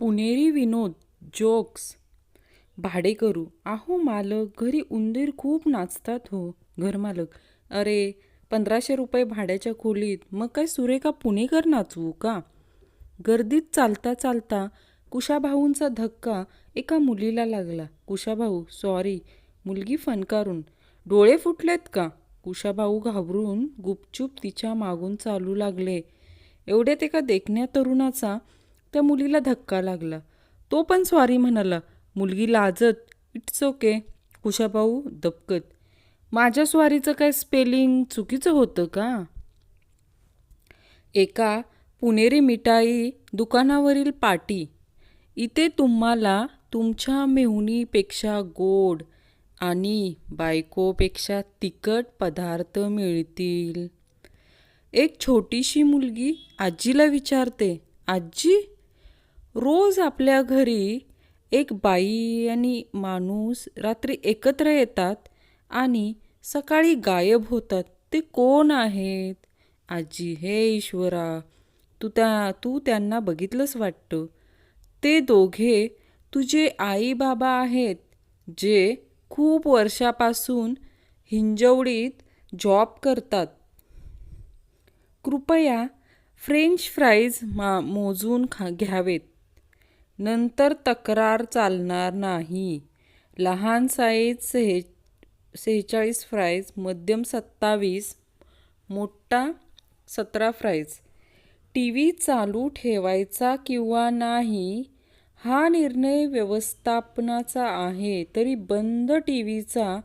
पुणेरी विनोद jokes. भाडेकरू: अहो मालक, घरी उंदीर खूप नाचतात हो. घरमालक: अरे, 1500 रुपये भाड्याच्या खोलीत, मग काय सुरेखा पुणेकर नाचवू का? गर्दीत चालता चालता कुशाभाऊंचा धक्का एका मुलीला लागला. कुशाभाऊ: सॉरी. मुलगी फणकारून: डोळे फुटलेत का? कुशाभाऊ घाबरून गुपचूप तिच्या मागून चालू लागले. एवढ्यात एका देखण्या तरुणाचा त्या मुलीला धक्का लागला. तो पण सॉरी म्हणाला. मुलगी लाजत, इट्स ओके. कुशाभाऊ दबकत: माझ्या स्वारीचं काय स्पेलिंग चुकीचं होतं का? एका पुणेरी मिठाई दुकानावरील पाटी: इथे तुम्हाला तुमच्या मेहुणीपेक्षा गोड आणि बायकोपेक्षा तिखट पदार्थ मिळतील. एक छोटीशी मुलगी आजीला विचारते, आजी, रोज आपल्या घरी एक बाई आणि माणूस रात्री एकत्र येतात आणि सकाळी गायब होतात. ते कोण आहेत? आजी: हे ईश्वरा, तू त्यांना बघितलंच वाटतं. ते दोघे तुझे आई बाबा आहेत, जे खूप वर्षापासून हिंजवडीत जॉब करतात. कृपया फ्रेंच फ्राईज मोजून घ्यावेत. नंतर तक्रार चालणार नाही. लहान साईज 46 फ्राईज, मध्यम 27, मोठा 17 फ्राईज. टीव्ही चालू ठेवायचा किंवा नाही हा निर्णय व्यवस्थापनाचा आहे, तरी बंद टीव्हीचा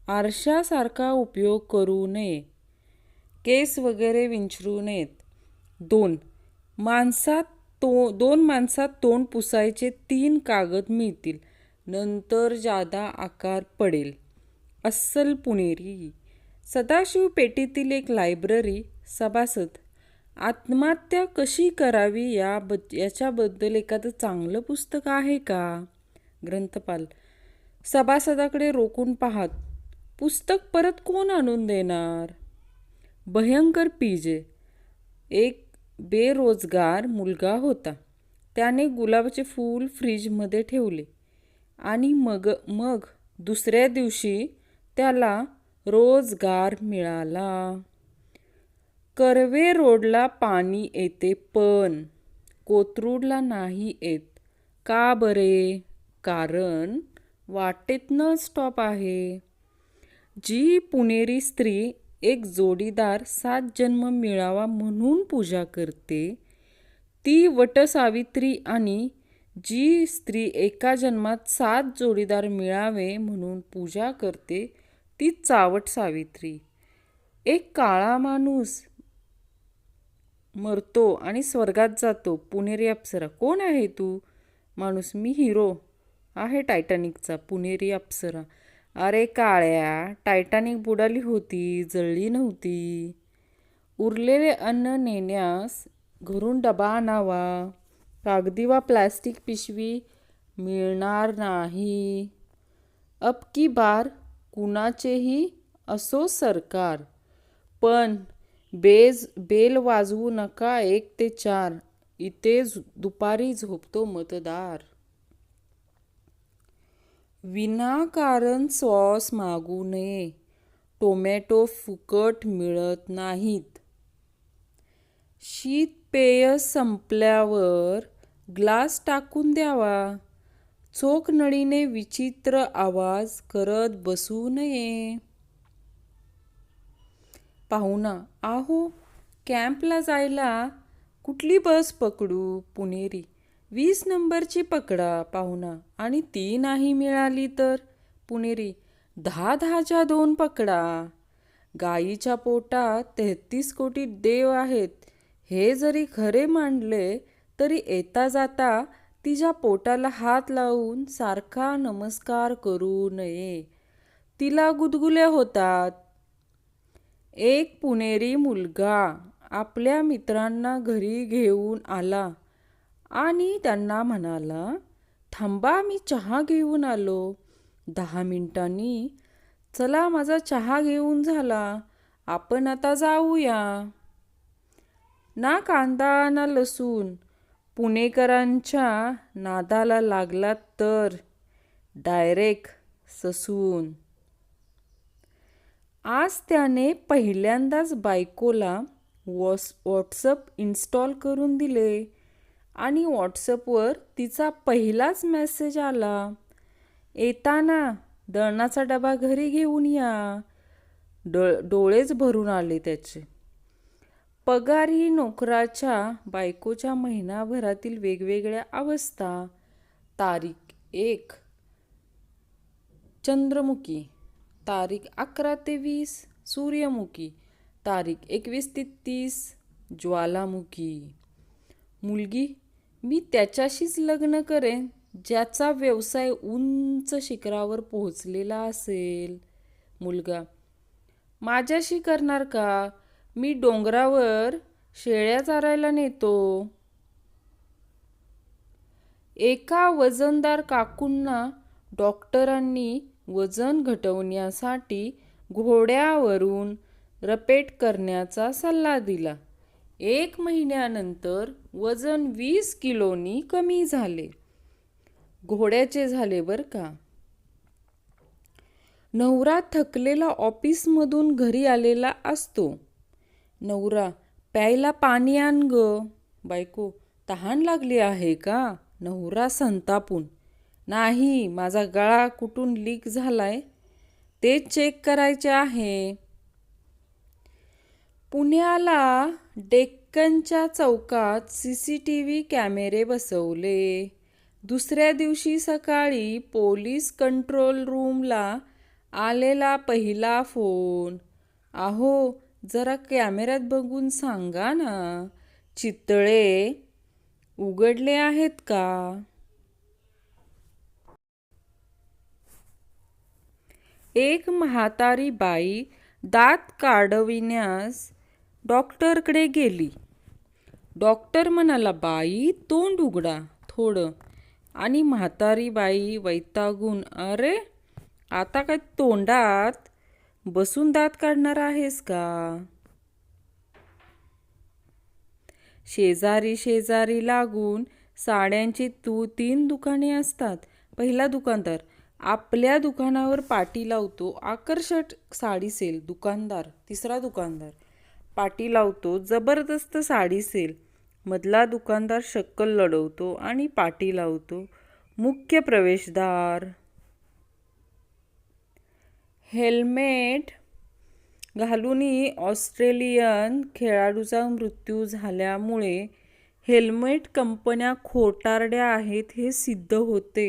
आरशासारखा उपयोग करू नये. केस वगैरे विंचरू नयेत. 2 माणसात तोंड पुसायचे 3 कागद मिळतील, नंतर जादा आकार पडेल. अस्सल पुणेरी. सदाशिव पेठेतील एक लायब्ररी सभासद: आत्महत्या कशी करावी याच्याबद्दल एखादं चांगलं पुस्तक आहे का? ग्रंथपाल सभासदाकडे रोखून पाहत: पुस्तक परत कोण आणून देणार? भयंकर पीजे. एक बेरोजगार मुलगा होता. त्याने गुलाबाचे फूल फ्रीजमध्ये ठेवले आणि मग दुसऱ्या दिवशी त्याला रोजगार मिळाला. कर्वे रोडला पाणी येते पण कोथरूडला नाही येत. का बरे? कारण वाटेतनं स्टॉप आहे. जी पुणेरी स्त्री एक जोडीदार 7 जन्म मिळावा म्हणून पूजा करते, ती वटसावित्री, आणि जी स्त्री एका जन्मात 7 जोडीदार मिळावे म्हणून पूजा करते, ती चावट सावित्री. एक काळा माणूस मरतो आणि स्वर्गात जातो. पुणेरी अप्सरा: कोण आहे तू? माणूस: मी हिरो आहे टायटॅनिकचा. पुणेरी अप्सरा: अरे काळ्या, टायटॅनिक बुडाली होती, जळली नव्हती. उरलेले अन्न नेण्यास घरून डबा आणावा. कागदी वा प्लॅस्टिक पिशवी मिळणार नाही. अब की बार कुणाचेही असो सरकार, पण बेल वाजवू नका 1 ते 4. इथे दुपारी झोपतो मतदार. विनाकारण सॉस मागू नये. टोमॅटो फुकट मिळत नाहीत. शीतपेय संपल्यावर ग्लास टाकून द्यावा. चोखनळीने विचित्र आवाज करत बसू नये. पाहुणा: अहो, कॅम्पला जायला कुठली बस पकडू? पुणेरी: 20 नंबरची पकडा. पाहुणा: आणि ती नाही मिळाली तर? पुणेरी: 10-10च्या 2 पकडा. गाईच्या पोटात 33 कोटी देव आहेत, हे जरी खरे मानले तरी येता जाता तिच्या पोटाला हात लावून सारखा नमस्कार करू नये. तिला गुदगुल्या होतात. एक पुणेरी मुलगा आपल्या मित्रांना घरी घेऊन आला आणि त्यांना म्हणाला, थांबा, मी चहा घेऊन आलो. 10 मिनिटांनी: चला, माझा चहा घेऊन झाला, आपण आता जाऊया. ना कांदा ना लसूण, पुणेकरांच्या नादाला लागला तर डायरेक्ट ससून. आज त्याने पहिल्यांदाच बायकोला व्हॉट्सअप इन्स्टॉल करून दिले आणि व्हॉट्सअपवर तिचा पहिलाच मेसेज आला, येताना दळणाचा डबा घरी घेऊन या. डोळेच भरून आले त्याचे. पगारी नोकराच्या बायकोच्या महिनाभरातील वेगवेगळ्या अवस्था. तारीख 1 चंद्रमुखी, तारीख 11 ते 20 सूर्यमुखी, तारीख 21 ते 30 ज्वालामुखी. मुलगी, मी त्याच्याशीच लग्न करेन ज्याचा व्यवसाय उंच शिखरावर पोहोचलेला असेल. मुलगा, माझ्याशी करणार का? मी डोंगरावर शेळ्या चारायला नेतो. एका वजनदार काकूंना डॉक्टरांनी वजन घटवण्यासाठी घोड्यावरून रपेट करण्याचा सल्ला दिला. 1 महिन्यानंतर वजन 20 किलोनी कमी झाले. घोड्याचे झाले बरं का. नवरा थकलेला ऑफिसमधून घरी आलेला असतो. नवरा, प्यायला पाणी आण ग. बायको, तहान लागली आहे का? नवरा संतापून, नाही, माझा गळा कुठून लीक झालाय ते चेक करायचे आहे. पुण्याला डेक्कनच्या चौकात CCTV कॅमेरे बसवले. दुसऱ्या दिवशी सकाळी पोलीस कंट्रोल रूमला आलेला पहिला फोन, अहो जरा कॅमेऱ्यात बघून सांगा ना, चितळे उघडले आहेत का? एक म्हातारी बाई दात काढविण्यास डॉक्टरकडे गेली. डॉक्टर म्हणाला, बाई तोंड उघडा थोडं. आणि म्हातारी बाई वैतागून, अरे आता काय तोंडात बसून दात काढणार आहेस का? शेजारी शेजारी लागून साड्यांची 3 दुकाने असतात. पहिला दुकानदार आपल्या दुकानावर पाटी लावतो, आकर्षक साडी सेल. दुकानदार, तिसरा दुकानदार पाटी लावतो, जबरदस्त साडी सेल. मधला दुकानदार शक्कल लढवतो आणि पाटी लावतो, मुख्य प्रवेशद्वार. हेल्मेट घालूनही ऑस्ट्रेलियन खेळाडूचा मृत्यू झाल्यामुळे हेल्मेट कंपन्या खोटारड्या आहेत हे सिद्ध होते.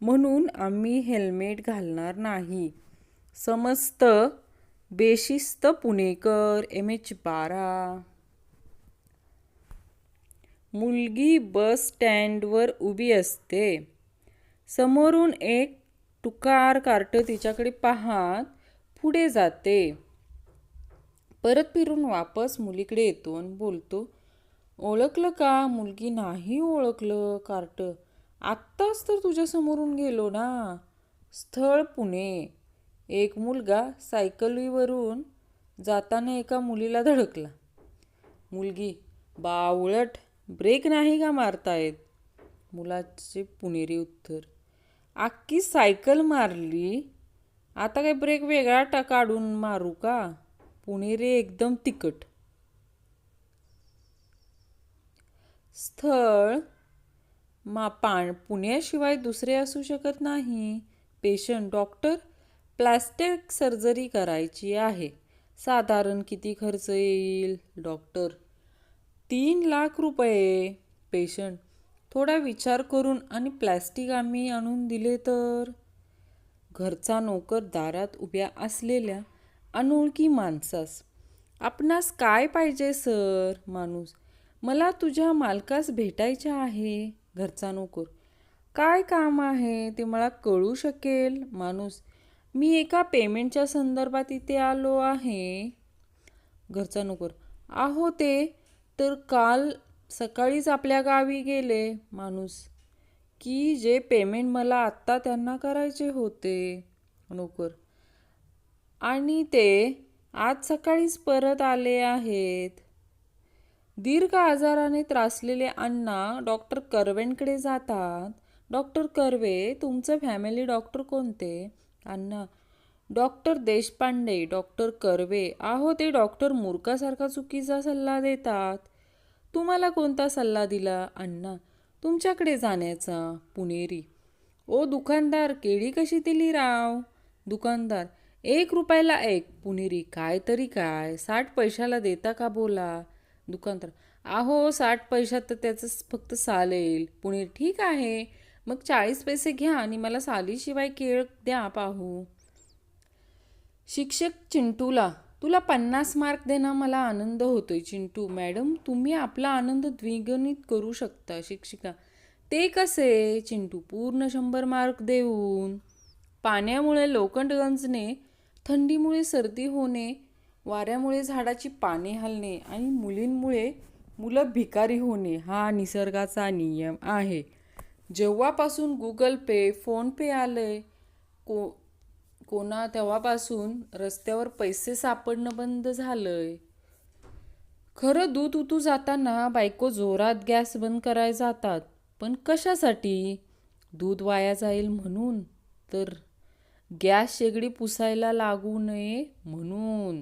म्हणून आम्ही हेल्मेट घालणार नाही. समस्त बेशिस्त पुणेकर. MH12. मुलगी बस स्टँडवर उभी असते. समोरून एक टुकार कार्ट तिच्याकडे पाहत पुढे जाते. परत फिरून वापस मुलीकडे येतो आणि बोलतो, ओळखलं का? मुलगी, नाही ओळखलं. कार्ट, आत्ताच तर तुझ्या समोरून गेलो ना. स्थळ पुणे. एक मुलगा सायकलीवरून जाताना एका मुलीला धडकला. मुलगी, बावळट, ब्रेक नाही का मारता येत? मुलाचे पुणेरी उत्तर, अख्खी सायकल मारली, आता काय ब्रेक वेगळा काढून मारू का? पुणेरी एकदम तिखट. स्थळ पुण्याशिवाय दुसरे असू शकत नाही. पेशंट, डॉक्टर, प्लॅस्टिक सर्जरी करायची आहे. साधारण किती खर्च येईल? डॉक्टर, 3 लाख रुपये. पेशंट, थोडा विचार करून आणि प्लॅस्टिक आम्ही आणून दिले तर? घरचा नोकर दारात उभ्या असलेल्या अनोळखी माणसास, आपणास काय पाहिजे सर? माणूस, मला तुझ्या मालकास भेटायचे आहे. घरचा नोकर, काय काम आहे ते मला कळू शकेल? माणूस, मी एका पेमेंटच्या संदर्भात इथे आलो आहे. घरचा नोकर, अहो ते तर काल सकाळीच आपल्या गावी गेले. माणूस, की जे पेमेंट मला आत्ता त्यांना करायचे होते. नोकर, आणि ते आज सकाळीच परत आले आहेत. दीर्घ आजाराने त्रासलेले अण्णा डॉक्टर कर्वेंकडे जातात. डॉक्टर कर्वे, तुमचं फॅमिली डॉक्टर कोणते? अण्णा, डॉक्टर देशपांडे. डॉक्टर कर्वे, अहो ते डॉक्टर मूर्खासारखा चुकीचा सल्ला देतात. तुम्हाला कोणता सल्ला दिला? अण्णा, तुमच्याकडे जाण्याचा. पुणेरी, ओ दुकानदार, केळी कशी दिली राव? दुकानदार, 1 रुपयाला 1. पुणेरी, काय तरी काय, 60 पैशाला देता का बोला? दुकानदार, अहो 60 पैशात तर त्याचं फक्त साल येईल. पुणेरी, ठीक आहे, मग 40 पैसे घ्या आणि मला सालीशिवाय केळ द्या पाहू. शिक्षक चिंटूला, तुला 50 मार्क देणं मला आनंद होतोय. चिंटू, मॅडम तुम्ही आपला आनंद द्विगुणित करू शकता. शिक्षिका, ते कसे? चिंटू, पूर्ण 100 मार्क देऊन. पाण्यामुळे लोखंड गंजणे, थंडीमुळे सर्दी होणे, वाऱ्यामुळे झाडाची पाने हलणे आणि मुलींमुळे मुलं भिकारी होणे हा निसर्गाचा नियम आहे. जेव्हापासून गुगल पे, फोन पे आलंय तेव्हापासून रस्त्यावर पैसे सापडणं बंद झालंय. खरं दूध उतू जाताना बायको जोरात गॅस बंद करायला जातात. पण कशासाठी? दूध वाया जाईल म्हणून, तर गॅस शेगडी पुसायला लागू नये म्हणून.